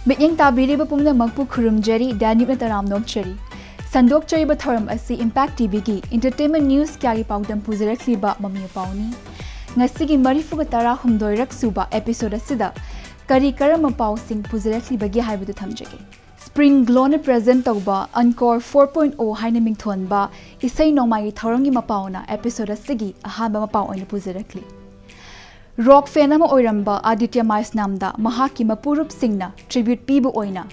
Mityang tabiriba pumnamagpu khurumjari danip na taram nokchari. Sandok chariba thoram asi Impact TV ki entertainment news kyagi pawdam pujarakliba Mami Mapao ni. Ngasigi marifuga tara humdoirak suba episode asida kari karama Mapao sing pujarakliba gi haibadu thamjage. Spring Glow na present tawba Encore 4.0 haina mingthon ba isay nomai thorangi Mapao na episode asigi ahaba Mapao oina pujarakli. Rock fan ama oiramba Aditya Mais namda mahaki mapurup singna tribute pibu oina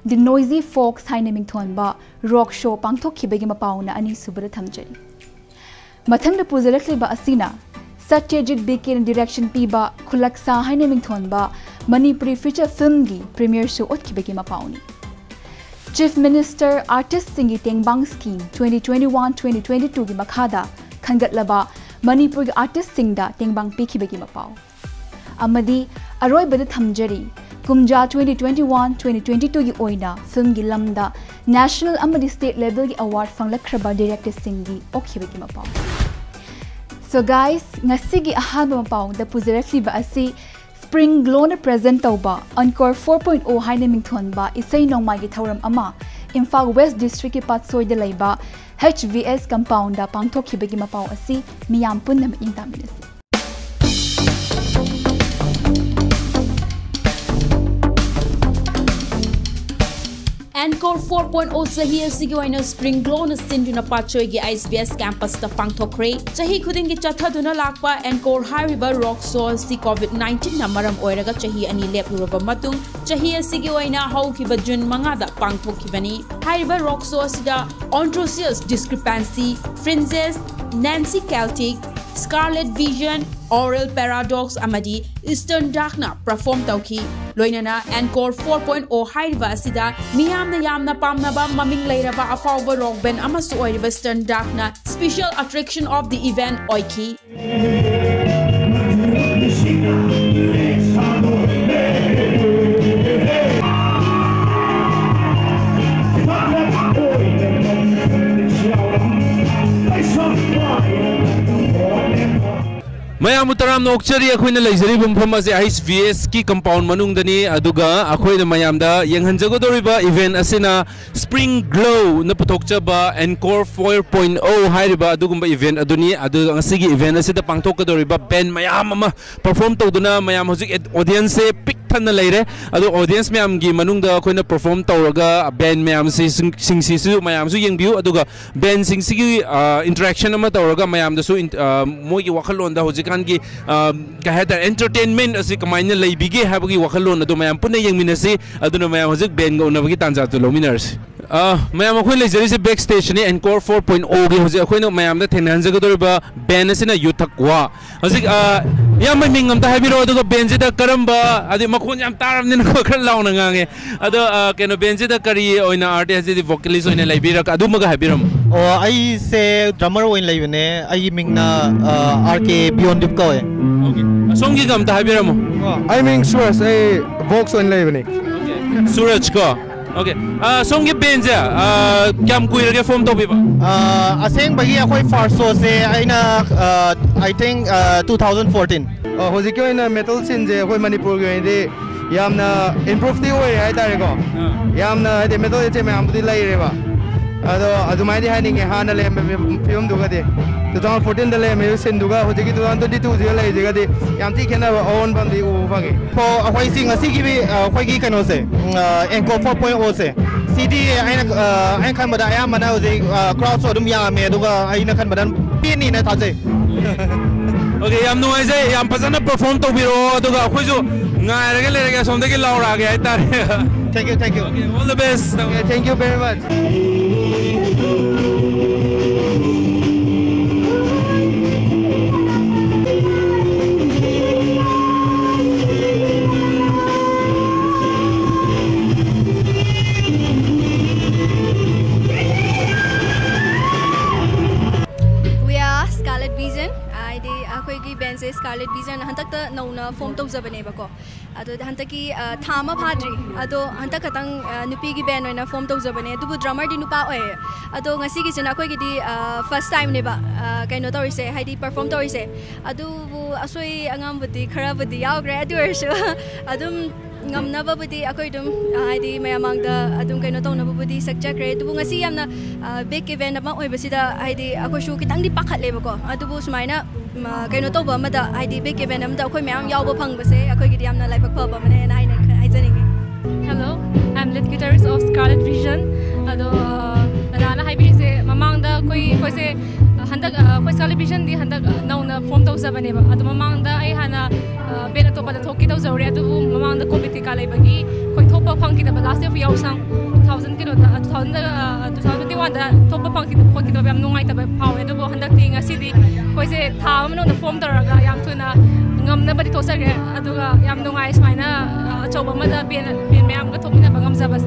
The Noisy Folks haina mingthon ba rock show pangthokhibagi Mapao na ani subara thamjari. Mathangda pujarakliba asina Satyajit Bikin direction piba Khulaksa haina mingthon ba Manipuri feature film gi premiere show otkibagi Mapao ni. Chief Minister Artist Singi Tengbang Scheme 2021-2022 gi makhada khangatlaba Manipur artist singda Tengbang pikibagi Mapao. Amadi aroi bada thamjari Kumja 2021-2022 gi oina film gi lamda national amadi state level gi award fanglakhraba director singi okhibagi Mapao. So guys, ngasigi ahaba Mapao da pujarakli ba asi Spring Glow na present tawba Encore 4.0 haina mingthon ba isay nongmai gi thauram ama Imphal West District ki Patsoi de laiba HVS compound da pangthokhibagi Mapao asi miyam punna maing taminasi. Encore 4.0 sahi asigi waina Spring Glow na sinduna Patsoi gi ISVS campus ta pangthokre chahi khuding gi chathaduna lakpa Encore hariba rock show si COVID-19 na maram oiraga chahi ani lepuraba matung chahi asigi waina haukiba June 5 da pangthokhibani hariba rock show asida Androsius Discrepancy, Fringes, Nancy Celtic, Scarlet Vision, Oral Paradox amadi Eastern Darkna perform tauki loinana Encore 4.0 haiba asida miyamna yamna pamnaba maming leiraba afawba rock band amasu oiriba Eastern Darkna special attraction of the event oiki. Mayam utaram na okchari akoina laizari bumphama se ISVS ki compound manung dani aduga akoina mayam da yenghanjago doriba event asina Spring Glow na puthokcha ba Encore 4.0 hairiba adugumba event aduni adu ngasigi event asida pangthok doriba band mayam ama perform tawduna mayam hojik audience se pick thana leire adu audience mayam gi manung da akoina perform tawraga band mayam se singsi su mayam su yengbiu aduga band singsi gi interaction ama tawraga mayam da su moi gi wakhalon da hojik ki kaheta entertainment asi kamaina leibige habagi wakhalon adu mayam punna yengminasi aduna mayam hojik band ga unabagi tanja to lominers mayam akhoi lejari se backstage ni Encore 4.0 gi hojik akhoi mayam da thenanjaga doriba band asina yuthakwa hojik yam mingam ta habiro adu band je da karamba adi makhon yam taram ni ko khar launa ngange adu keno band je da kari oina artist di vocalist oina leibira adu maga habiram ai se drummer oin leibne ai mingna RK beyond dip ko okay song gi gam ta habiram I mean Suraj ai vox oin leibne okay Suraj ko okay song gi band ja kam kuirage form to biba aseng bagi akhoi first show se aina I think 2014 hojik oina metal scene je akhoi Manipur gi de yamna improve ti oi hai tare ko yamna de metal je mayam budi lai re ba ado adumai di haning hana le film duga de 2014 da le me sen duga hojik 2022 je lai je ga de yam ti khena on bam di u phage po akhoi sing asigi bi akhoi gi kano se Encore 4.0 se CD aina khan bada ayam mana hojik crowd so dum ya me duga aina khan badan pin ni na tha je okay yam no ai yam pasana perform to biro duga akhoi jo ngai raga le raga som de ki laura ge ai tar thank you okay, all the best okay, thank you very much. Scarlet Vision hantak ta nauna form to zabane bako ado hantaki thama phadri ado hantak katang nupi gi band oina form to zabane dubu drummer di nupa oy ado ngasi gi chena koi gi di first time ne ba kaino torise haidi perform torise ado asoi angam budi khara budi yaw gra adu adum ngamnababudi akoi dum haidi mayamangda adum kaino tongnababudi sakchakre tubu ngasi yamna big event ama oibasida haidi akoi shu kitang di pakhatleba ko adubu sumaina kaino toba amada haidi big event amda akoi mayam yawba phangbase akoi gidi yamna laibak phaba mane na haina haijaningi. Hello, I'm lead guitarist of Scarlet Vision. Ado nana haibi se mamangda koi se handak koi Scarlet Vision di handak nauna form tau sabane ba ado mamangda ai hana bena to bala thoki tau zawre ado mamangda committee ka lai bagi koi thopa phangki da last year yaw sang 2000 kilo da 2021 da thopa phangki da khoti da yam nungai ta ba phawe ado handak ti ngasi di koi se tha amno da form taraga yam thuna ngamna bari tosage ado yam nungai smaina choba mada ben mayam ga thokina ba ngamsa bas.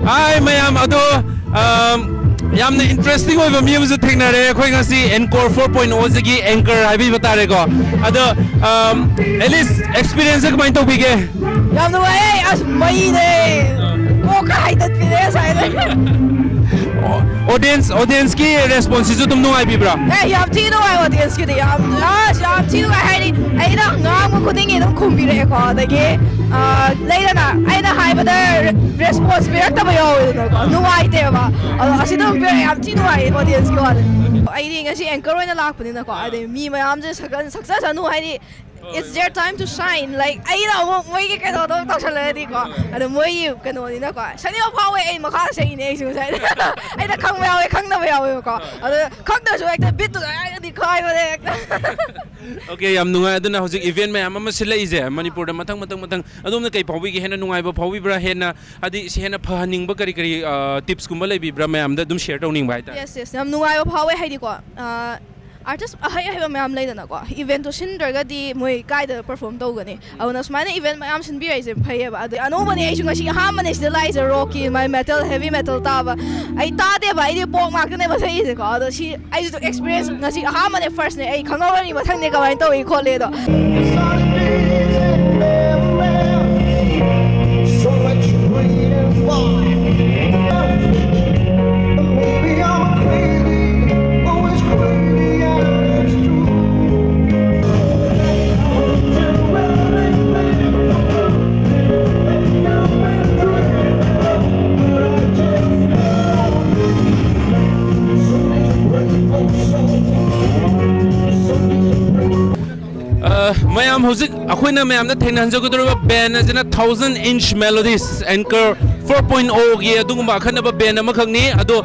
Hi, mayam ado yamna interesting oiba mi amsu thengnare khoi ngasi Encore 4.0 sigi anchor haibi batare ko ado at least experience ka main to bige yamna wai as mai ne ko ka haitat pide sai audience ki response ju tum nungai bi bra yam thi no audience ki yam thi no hai ni ai na ngam ko khuding edum khumbi re ko dagi leirana aina haibada response bi rakta ba yaw ko nungai te ba asidum be yam thi no ai audience ki wala ai ni ngasi anchor oina lakpani na ko ai mi mayam je success anu hai ni it's their time to shine like ai na moi ke kano to tawsala di ko ado moi kano ni na ko sani ba phawe ai makha sei ne su sai ai da khang ba yawe khang na ba yawe ko ado khang da so ekta bit to ai di khai ba de okay yam nungai aduna hojik event mayam ama silai je Manipur da matang adum na kai phawi gi hena nungai ba phawi bra hena adi si hena phaning ba kari tips kumba lai bi bra mayam da dum share tawning bai ta yes yam nungai ba phawe hai di ko artist ahai ba mayam leidana ko event to sindraga di moi kai da perform tawgani awna smaina event mayam sin bi ai je phai ba adu anu bani ai ngasi ha mane stilize rocky my metal heavy metal ta ba ai ta de ba ai de pok mark ne ba sai je ko adu si ai to experience ngasi ha mane first ne ai khangawani ba thang ne ka bai tawi khole do so much rain and fly. Maybe I'm crazy, always crazy, and it's true. mayam hojik akhoi mayam na thengna hanjago dor band ajana 1000-inch melodies anchor 4.0 gi aduguma khana ba band ama khangni ado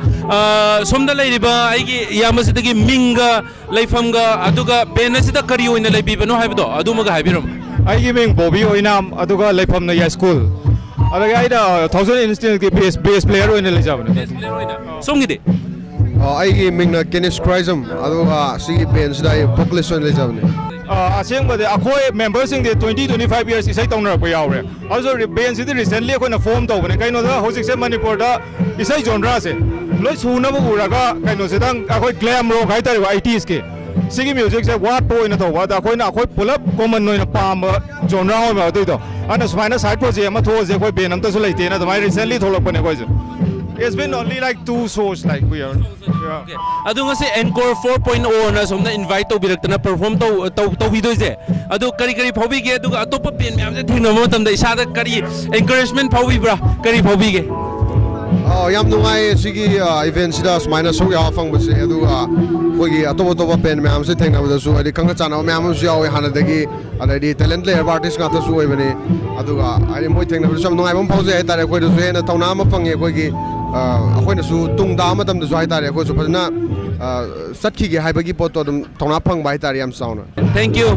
somda leiriba aigi yamasidagi minga leifamga aduga band asida kari oina leibibano haibdo adumaga haibiram aigi ming Bobby oinam aduga leifam na ya school adaga aida 1000-inch ki bass player oina lejabane songi de aigi ming na Kenneth Crism aduga si band sida vocalist oina lejabane asengbade akhoi members sing de 20-25 years isai tongna pa yaure also band si recently akhoi na form tawbane kaino da hojik se Manipur da isai genre se loi suna bu uraga kaino se dang akhoi glam rock hai tari 80s ke sigi music se wat to ina thawa da akhoi na akhoi pulap common noina pam genre ho ma to ana smaina side project ma tho je akhoi band am ta su leite na mai recently tholok pane koi it's been only like 2 shows like we are adu ngasi Encore 4.0 na somna invite to birakna perform to video je adu kari phobi ge adu atopa pen myam je thingna mo tam da isa da kari encouragement phobi bra kari phobi ge yam nungai sigi event sida smaina so ya fang base adu khogi atopa pen myam se thengna ba su adi kanga chana myam su yawe hana dagi already talent layer artist nga ta su oi bane adu ai moi thengna ba sam nungai bam phause ai tare khoi du se na thauna ma phange khoi gi akhoi su tung da ma tam da su ai tare khoi su phana satki ge hai bagi pot dum thauna phang bai tare yam sauna thank you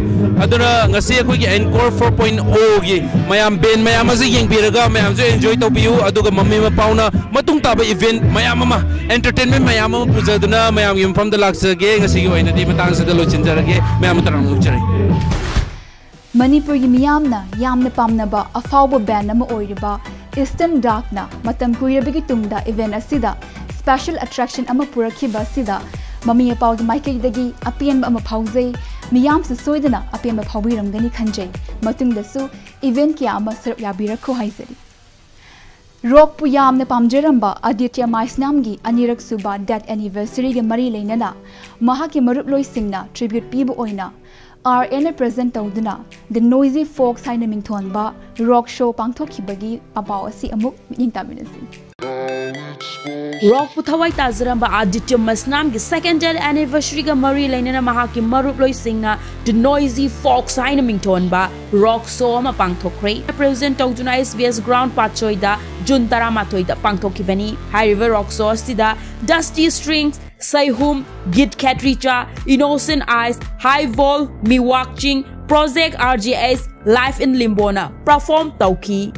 adura ngasi khoi gi Encore 4.0 gi mayam ben mayam ase yeng biraga mayam jo enjoy to biu aduga Mami Mapao na matung ta ba event mayam ma entertainment mayam ma pujaduna mayam yum from the laksage ngasi gi oina di matang sa da lo chinjarage mayam tarang lukjare Manipur gi miyamna yamna pamnaba afawba band ama oiriba Eastern Darkna matam kuirabigi tungda event asida special attraction ama purakhiba asida Mami Mapao gi maikidagi apienba ama phawjai miyam su soidana apienba phawbiramgani khanjai matungdasu event kya ama sarap yabirakho haisari Rock pu yamna pamjaramba Aditya Maisnamgi anirak suba death anniversary ge mari leinana mahaki maruploi singna tribute pibu oina RN present tawduna the noisy folk haina mingthonba rock show pangthokhibagi abaw asi amuk yingtaminasi Rock puthawai tazaramba Aditya Masnam gi second death anniversary ga mari lainana mahaki maruploi singna the noisy folk haina mingthonba rock show ma pangthokre present tawduna SBS ground pachoida June 13 da pangthokibani High River Rock show sida Dusty Strings Saihum, Git Katricha, Innocent Eyes, High Vol, Me Watching, Project RGS, Life in Limbona, Perform Tauki.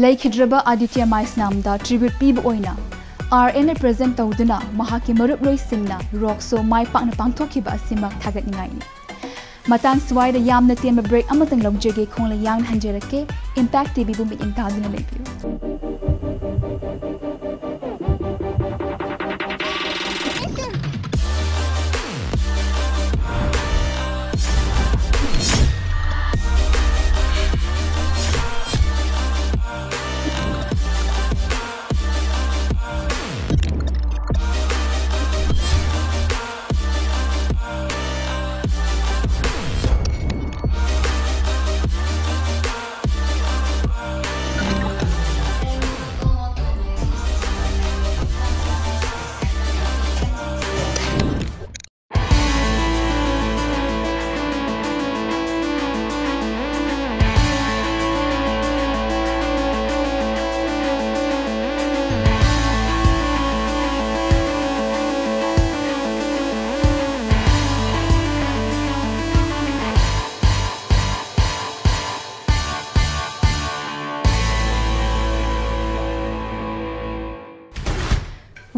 Laikhidraba Aditya Maisnamda tribute piba oina RN present tawduna mahaki marup loisingna rockso mai pakna pangthokhiba asimak thagatningaini matang swaida yamna tiamba break amatang logjege khongla yang hanjerake Impact TV bu meeting taduna lepiu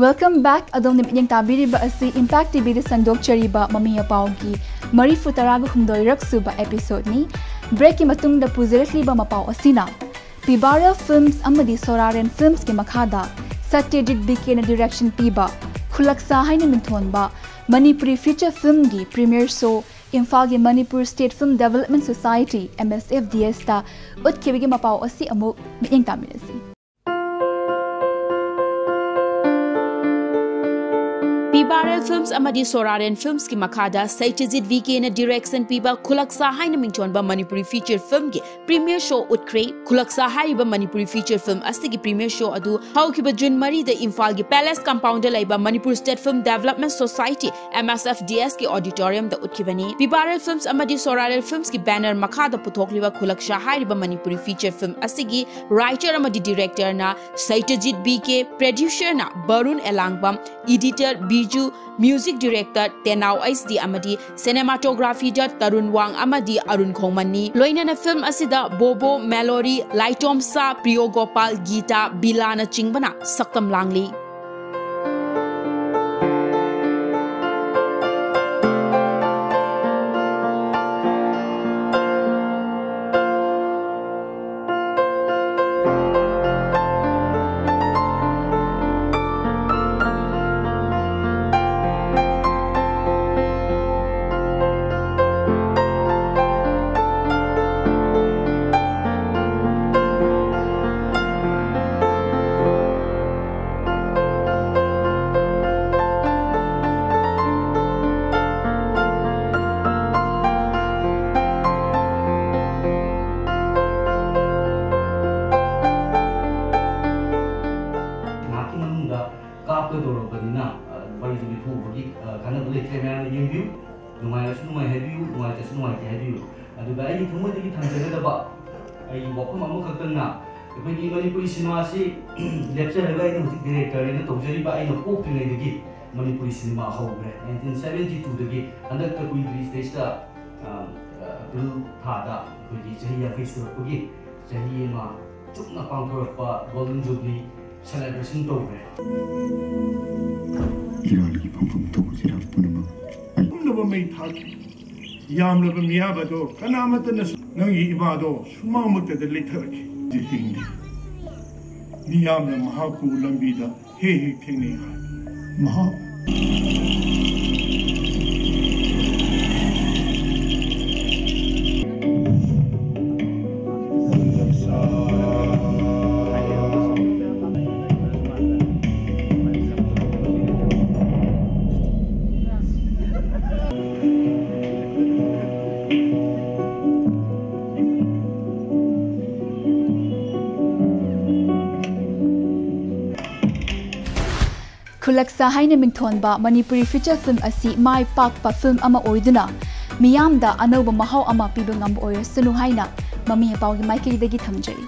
Welcome back adom nimyang tabiriba asi Impact TV de sandok chariba Mami Mapao gi Mari futaraga humdoi raksuba episode ni break ki matung da puzirakliba Mapao asina Pibara Films amadi Soraren Films ki makhada Satyajit BK na direction piba khulaksa haina minthonba Manipuri feature film gi premiere show Imphal gi Manipur State Film Development Society MSFDS ta utkibigi Mapao asi amuk mityang tamirasi Pibaral Films amadi Soraren Films ki makada Saitjit VK na direction piba khulaksa haina mingchonba Manipuri feature film ki premiere show utkre khulaksa haiba Manipuri feature film astigi premiere show adu haukiba June Mari de Imphal gi Palace compound laiba Manipur State Film Development Society MSFDS ki auditorium da utkibani Pibaral Films amadi Soraren Films ki banner makada puthokliba khulaksa haiba Manipuri feature film astigi writer amadi director na Saitjit BK producer na Barun Elangbam editor Biju music director Tenau SD amadi cinematography da Tarun Wang amadi Arun Khongmani loina na film asida Bobo Mallory Laitom Sa Priyo Gopal Gita Bilana Chingbana saktam langli Manipuri cinema si lecture hai ina music director ina tawjari ba ina pok ngai dagi Manipuri cinema haubre 1972 dagi andak ta kui dri stage ta bil thada kui chahi ya kai surapagi chahi ma chukna pangthorpa golden jubilee celebration tawbre irali phum to jira punama ai punama mai thaki yam laba miya bado kanamata na nang ibado sumamukta de litharaki jihindi Niyamna Mahaku Lambida, Hey Kene Maha. Khulaksa haina mingthonba Manipuri feature film asi mai pakpa film ama oiduna miyamda anoba mahau ama pibangam oyasunu haina Mami Mapao gi maiki dagi thamjari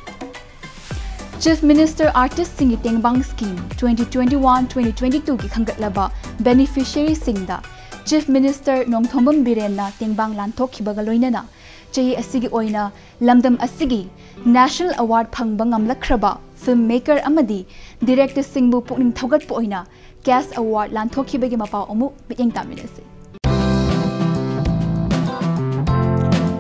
Chief Minister Artist Singi Tengbang Scheme 2021-2022 ki khangatlaba beneficiary singda Chief Minister Nongthombam Birenna Tingbang Lanthokhibaga loinana chahi asigi oina lamdam asigi National Award phangbang amlakraba filmmaker amadi director singbu pukning thogat po oina Cast Award Lanthokibagi Mapao amu biteng taminasi.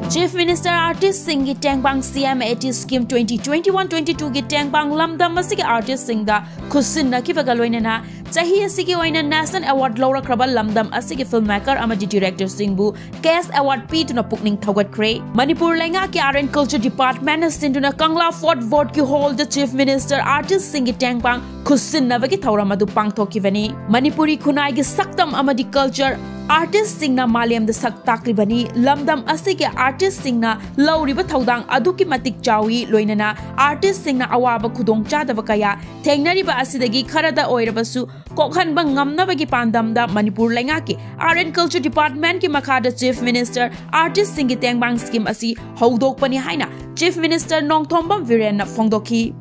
Chief Minister Artist Singh Tangbang CM80 Scheme 2021-22 gi Tangbang lamdam masigi artist Singh khusin na kibaga loinana chahi asigi oina National Award lawra kraba lamdam asigi filmmaker amadi director Singbu Cast Award pituna pukning thogat kre Manipur lenga ki Art and Culture Department sinduna Kangla Fort Vote ki hall the Chief Minister Artist Singh Tangbang khusin na bagi thawra madu pangthokibani Manipuri khunai gi saktam amadi culture Artist Singna Maliam the sak taklibani lamdam asige artist Singna lauriba thaudang aduki matik chawi loinana artist Singna awaba khudong chadaba kaya thengnariba asidagi kharada oirabasu kokhanba ngamnabagi pandamda Manipur lengaki Art and Culture Department ki makhada Chief Minister Artist Singh Tangbang scheme asi hodokpani haina Chief Minister Nongthombam Birenna phongdokhi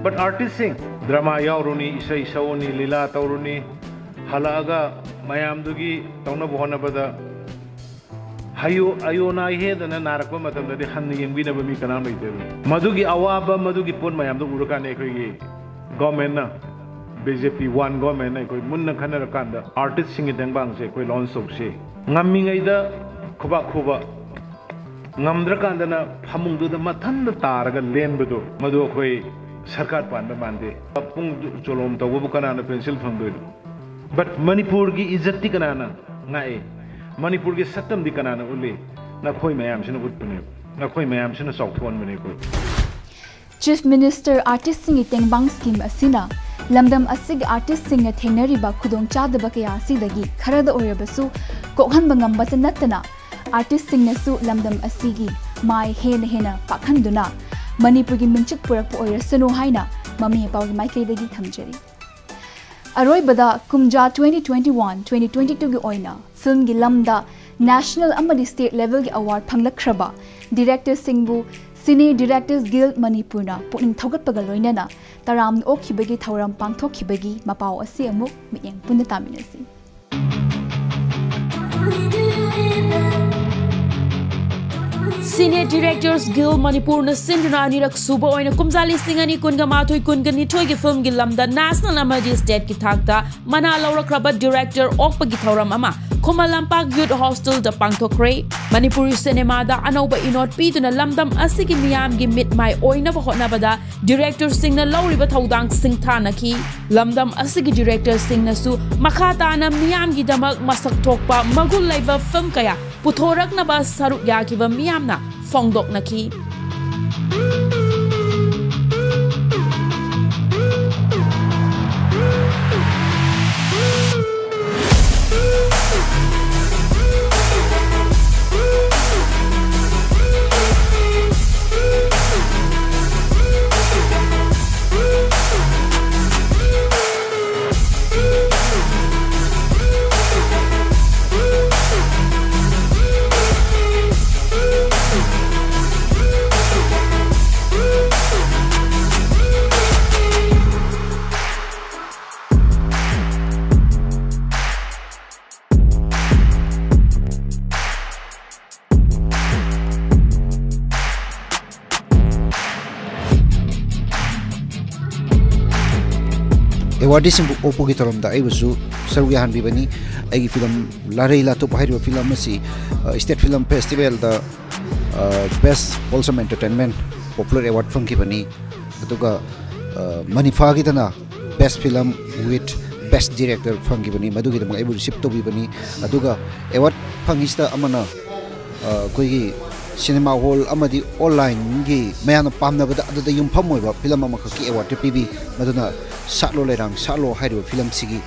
But artists sing drama yauruni isai sauni lila tauruni halaga mayamdugi tauna bohona bada hayo ayona he dana narakwa matamda de hanni yengbi na bami kana mai de madugi awaba madugi pon mayamdu uraka ne koi government na BJP one government na koi munna khana rakanda artist sing Tangbang se koi launch sok se ngammi ngai da khoba khoba ngamdra kanda na phamungdu da mathan da taraga lenbado madu koi Sarkar Panda Mande, Pung Cholom, the Wubukana pencil from good. But Manipurgi is a tikanana, Nae. Manipurgi Satam di Kanana only. Nakoi Mayam Shin would put Nakoi Mayam Shin a soft one when Chief Minister Artist Singh Tangbang scheme asina lamdam asig artist Singh thenari ba khudong chadaba kaya asidagi kharada oirabasu kokhan bangam batanatana artist Singh nasu lamdam asigi mai hena hena pakhanduna Manipur ki minchik purak po oirasano haina Mami Mapao ki Michael dagi thamjari. Aroi bada kumja 2021-2022 gi oina film gi lamda national amadi state level gi award phanglakraba director Singbu Cine Directors Guild Manipur na puning thogat pagal loinana taram okhibagi thauram pangthokhibagi Mapao ase amuk miyeng punna taminasi. Senior Directors Guild Manipur na sinduna anirak suba oina kumjali singani kunga mathoi kungani thoi gi film gi lamda national amadi state ki thakta mana laura kraba director okpa gi thauram ama Kumalampak Youth Hostel da pangthokre Manipuri cinema da anoba inot piduna lamdam asigi miyam gi mit mai oina ba hotna bada director sing na lauriba thaudang sing thanaki lamdam asigi director sing na su makhata na miyam gi damak masak thokpa magul laiba film kaya puthorak na ba saruk yakiba miyam na phongdok naki Awardis opo ki torom da ai busu sarugya han bibani ai film larei la to bahari film asi state film festival da best wholesome entertainment popular award from ki bani aduga Manifa gitana best film with best director fangi bani madu gitama ebu receive to bani aduga award fangista amana koi cinema hall amadi online gi mayana pamna bada adu yum phamoi ba film ama khaki award pb maduna satlo lerang satlo hairu film sigi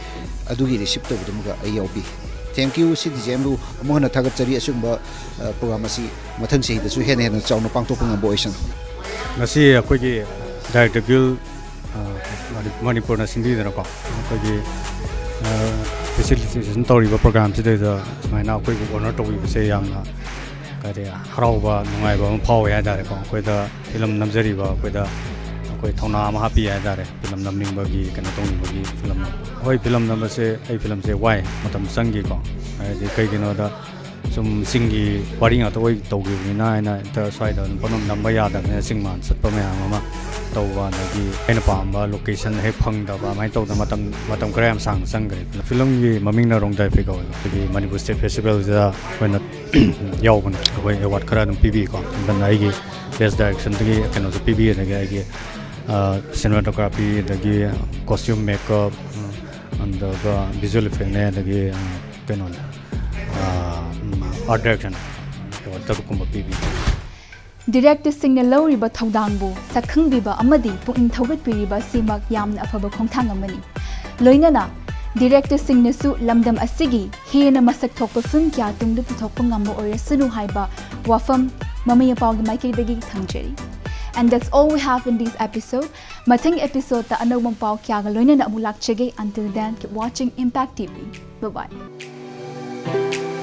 adugi receive to buduga ayobi thank you citizen lu amona thagat chari asumba program asi mathang sei da su hen hen chawna pangtok pang boisan ngasi akoi gi director gil Manipur na sindi dana ko akoi facilitation tori ba program chi de smaina akoi ko honor to wi se yamna ka de harau ba nungai ba phau ya da ko akoi da film namjari ba akoi da akoi thona ma happy ya da film namning ba gi kana tong ba gi film hoi film nam se ai film se wai matam sangi ko ai de kai gino da sum singi waring ato oi to gi ni na na ta swai da bonom namba ya da ne singman sat pa ma ma to wa na gi aina pam ba location he phang da ba mai to da matam gram sang sang gre film gi maming na rong dai pe ko gi Manipur State Festival da when yaw ban ko award khara dum pb ko dan ai gi best direction gi kana so pb da gi cinematography da gi costume makeup and the visual effect ne da gi kana art direction award ta ko pb Director Singh Lawriba Thaudangbu Sakhangbiba Amadi Puking Thawat Piriba Simak Yamna Afaba Khongthang Amani Loinana Director Singh Nasu Lamdam Asigi Hena Masak Thokpa Film Kya Tungda Puthokpa Ngambo Oresunu Haiba Wafam Mami Mapao Maiki Dagi Thangjeri. And that's all we have in this episode. Mating episode ta Anaw Mapao Kya Loinana Amulak Chege. Until then, keep watching Impact TV. Bye bye.